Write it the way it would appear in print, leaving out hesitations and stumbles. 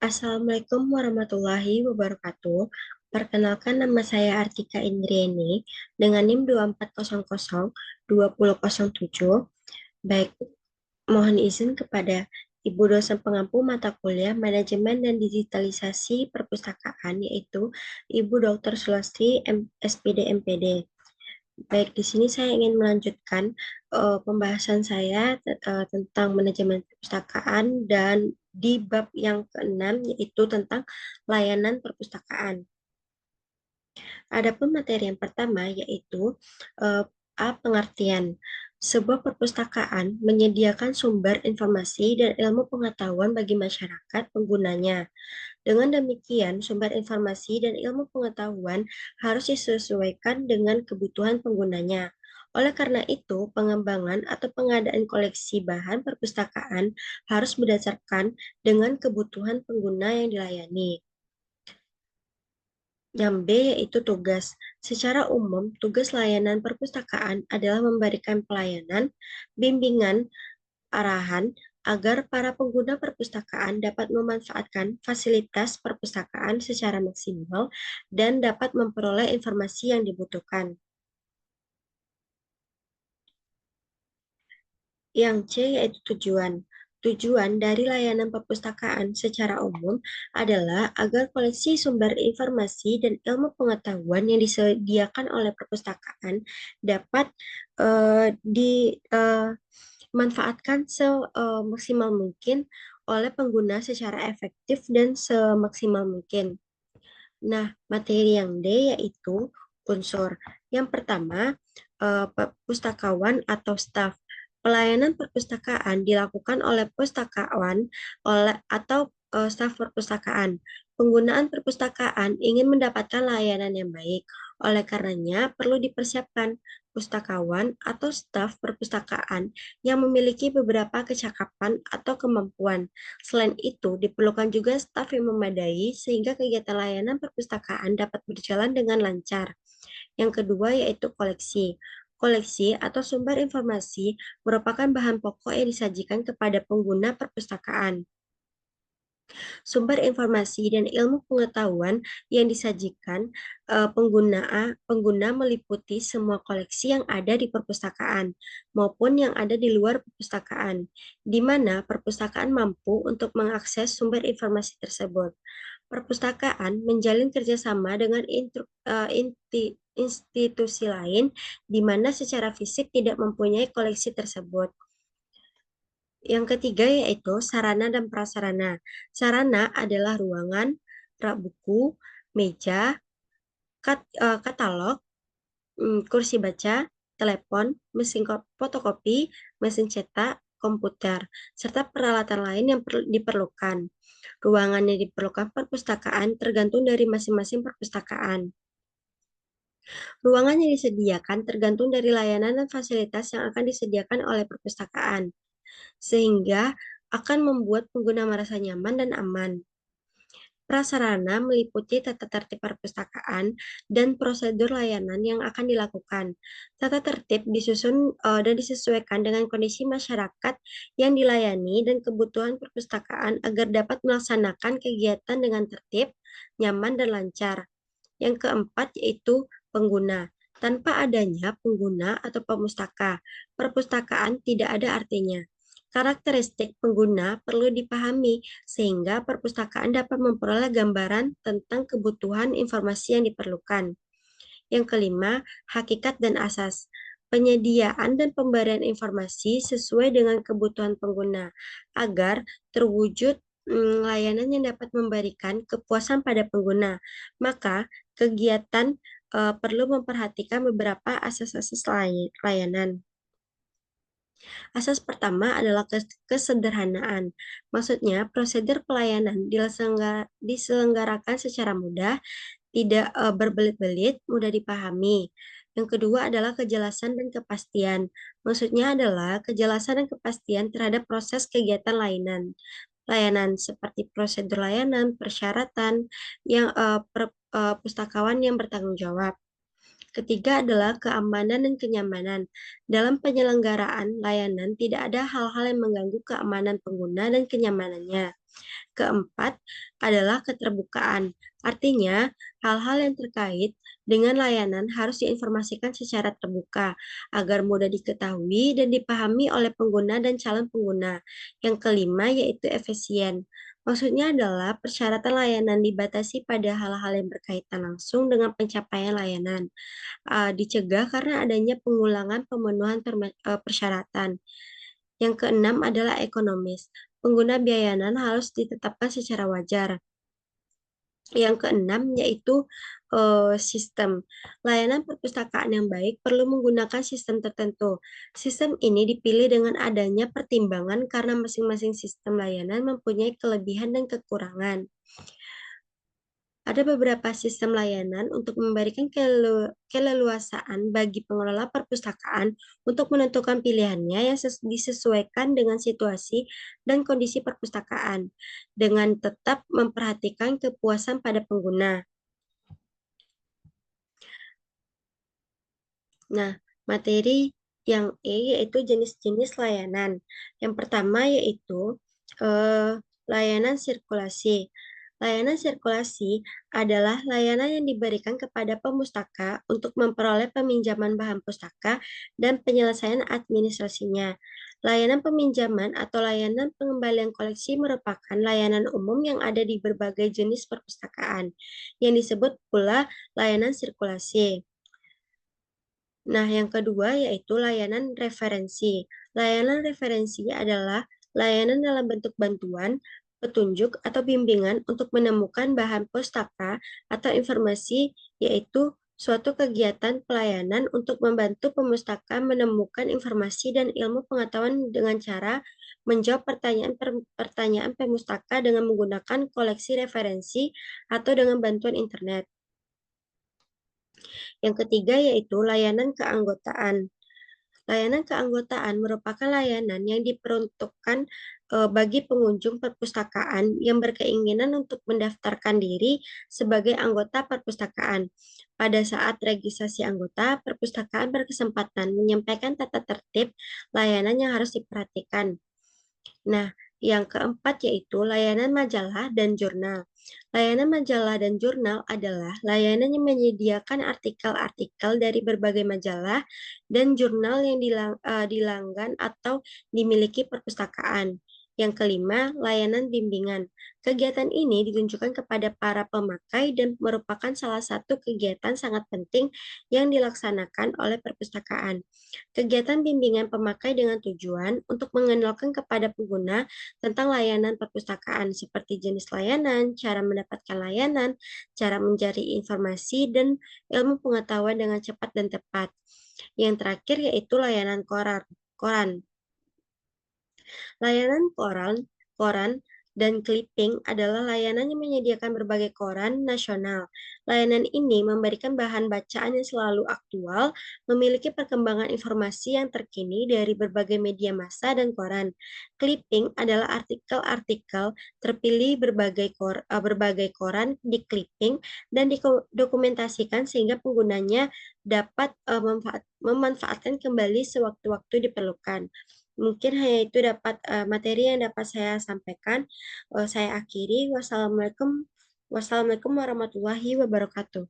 Assalamualaikum warahmatullahi wabarakatuh. Perkenalkan, nama saya Artika Indriani dengan NIM 24002007. Baik, mohon izin kepada Ibu dosen pengampu mata kuliah Manajemen dan Digitalisasi Perpustakaan, yaitu Ibu Dr. Sulastri SPD MPD. Baik, di sini saya ingin melanjutkan pembahasan saya tentang manajemen perpustakaan dan di bab yang keenam, yaitu tentang layanan perpustakaan. Adapun materi yang pertama yaitu pengertian. Sebuah perpustakaan menyediakan sumber informasi dan ilmu pengetahuan bagi masyarakat penggunanya. Dengan demikian, sumber informasi dan ilmu pengetahuan harus disesuaikan dengan kebutuhan penggunanya. Oleh karena itu, pengembangan atau pengadaan koleksi bahan perpustakaan harus berdasarkan dengan kebutuhan pengguna yang dilayani. Yang B yaitu tugas. Secara umum, tugas layanan perpustakaan adalah memberikan pelayanan, bimbingan, arahan, agar para pengguna perpustakaan dapat memanfaatkan fasilitas perpustakaan secara maksimal dan dapat memperoleh informasi yang dibutuhkan. Yang C yaitu tujuan. Tujuan dari layanan perpustakaan secara umum adalah agar koleksi sumber informasi dan ilmu pengetahuan yang disediakan oleh perpustakaan dapat dimanfaatkan semaksimal mungkin oleh pengguna secara efektif dan semaksimal mungkin. Nah, materi yang D yaitu unsur. Yang pertama, pustakawan atau staf. Pelayanan perpustakaan dilakukan oleh pustakawan atau staf perpustakaan. Penggunaan perpustakaan ingin mendapatkan layanan yang baik. Oleh karenanya, perlu dipersiapkan pustakawan atau staf perpustakaan yang memiliki beberapa kecakapan atau kemampuan. Selain itu, diperlukan juga staf yang memadai sehingga kegiatan layanan perpustakaan dapat berjalan dengan lancar. Yang kedua yaitu koleksi. Koleksi atau sumber informasi merupakan bahan pokok yang disajikan kepada pengguna perpustakaan. Sumber informasi dan ilmu pengetahuan yang disajikan pengguna meliputi semua koleksi yang ada di perpustakaan maupun yang ada di luar perpustakaan, di mana perpustakaan mampu untuk mengakses sumber informasi tersebut. Perpustakaan menjalin kerjasama dengan institusi lain di mana secara fisik tidak mempunyai koleksi tersebut. Yang ketiga yaitu sarana dan prasarana. Sarana adalah ruangan, rak buku, meja, katalog, kursi baca, telepon, mesin fotokopi, mesin cetak, komputer, serta peralatan lain yang diperlukan. Ruangan yang diperlukan perpustakaan tergantung dari masing-masing perpustakaan. Ruangan yang disediakan tergantung dari layanan dan fasilitas yang akan disediakan oleh perpustakaan, sehingga akan membuat pengguna merasa nyaman dan aman. Prasarana meliputi tata tertib perpustakaan dan prosedur layanan yang akan dilakukan. Tata tertib disusun dan disesuaikan dengan kondisi masyarakat yang dilayani dan kebutuhan perpustakaan agar dapat melaksanakan kegiatan dengan tertib, nyaman, dan lancar. Yang keempat yaitu pengguna. Tanpa adanya pengguna atau pemustaka, perpustakaan tidak ada artinya. Karakteristik pengguna perlu dipahami sehingga perpustakaan dapat memperoleh gambaran tentang kebutuhan informasi yang diperlukan. Yang kelima, hakikat dan asas. Penyediaan dan pemberian informasi sesuai dengan kebutuhan pengguna agar terwujud layanan yang dapat memberikan kepuasan pada pengguna. Maka, kegiatan perlu memperhatikan beberapa asas-asas layanan. Asas pertama adalah kesederhanaan. Maksudnya, prosedur pelayanan diselenggarakan secara mudah, tidak berbelit-belit, mudah dipahami. Yang kedua adalah kejelasan dan kepastian. Maksudnya adalah kejelasan dan kepastian terhadap proses kegiatan layanan seperti prosedur layanan, persyaratan, yang pustakawan yang bertanggung jawab. Ketiga adalah keamanan dan kenyamanan. Dalam penyelenggaraan layanan, tidak ada hal-hal yang mengganggu keamanan pengguna dan kenyamanannya. Keempat adalah keterbukaan. Artinya, hal-hal yang terkait dengan layanan harus diinformasikan secara terbuka agar mudah diketahui dan dipahami oleh pengguna dan calon pengguna. Yang kelima yaitu efisien. Maksudnya adalah persyaratan layanan dibatasi pada hal-hal yang berkaitan langsung dengan pencapaian layanan. Dicegah karena adanya pengulangan pemenuhan persyaratan. Yang keenam adalah ekonomis. Pengguna biayanan harus ditetapkan secara wajar. Yang keenam yaitu sistem. Layanan perpustakaan yang baik perlu menggunakan sistem tertentu. Sistem ini dipilih dengan adanya pertimbangan karena masing-masing sistem layanan mempunyai kelebihan dan kekurangan. Ada beberapa sistem layanan untuk memberikan keleluasaan bagi pengelola perpustakaan untuk menentukan pilihannya yang disesuaikan dengan situasi dan kondisi perpustakaan, dengan tetap memperhatikan kepuasan pada pengguna. Nah, materi yang yaitu jenis-jenis layanan. Yang pertama yaitu layanan sirkulasi. Layanan sirkulasi adalah layanan yang diberikan kepada pemustaka untuk memperoleh peminjaman bahan pustaka dan penyelesaian administrasinya. Layanan peminjaman atau layanan pengembalian koleksi merupakan layanan umum yang ada di berbagai jenis perpustakaan, yang disebut pula layanan sirkulasi. Nah, yang kedua yaitu layanan referensi. Layanan referensi adalah layanan dalam bentuk bantuan, petunjuk, atau bimbingan untuk menemukan bahan pustaka atau informasi, yaitu suatu kegiatan pelayanan untuk membantu pemustaka menemukan informasi dan ilmu pengetahuan dengan cara menjawab pertanyaan pemustaka dengan menggunakan koleksi referensi atau dengan bantuan internet. Yang ketiga yaitu layanan keanggotaan. Layanan keanggotaan merupakan layanan yang diperuntukkan bagi pengunjung perpustakaan yang berkeinginan untuk mendaftarkan diri sebagai anggota perpustakaan. Pada saat registrasi anggota, perpustakaan berkesempatan menyampaikan tata tertib layanan yang harus diperhatikan. Nah, yang keempat yaitu layanan majalah dan jurnal. Layanan majalah dan jurnal adalah layanan yang menyediakan artikel-artikel dari berbagai majalah dan jurnal yang dilanggan atau dimiliki perpustakaan. Yang kelima, layanan bimbingan. Kegiatan ini ditunjukkan kepada para pemakai dan merupakan salah satu kegiatan sangat penting yang dilaksanakan oleh perpustakaan. Kegiatan bimbingan pemakai dengan tujuan untuk mengenalkan kepada pengguna tentang layanan perpustakaan seperti jenis layanan, cara mendapatkan layanan, cara mencari informasi, dan ilmu pengetahuan dengan cepat dan tepat. Yang terakhir yaitu layanan koran. Layanan koran dan clipping adalah layanan yang menyediakan berbagai koran nasional. Layanan ini memberikan bahan bacaan yang selalu aktual, memiliki perkembangan informasi yang terkini dari berbagai media massa dan koran. Clipping adalah artikel-artikel terpilih berbagai koran di clipping dan didokumentasikan sehingga penggunanya dapat memanfaatkan kembali sewaktu-waktu diperlukan. Mungkin hanya itu materi yang dapat saya sampaikan. Saya akhiri. Wassalamualaikum warahmatullahi wabarakatuh.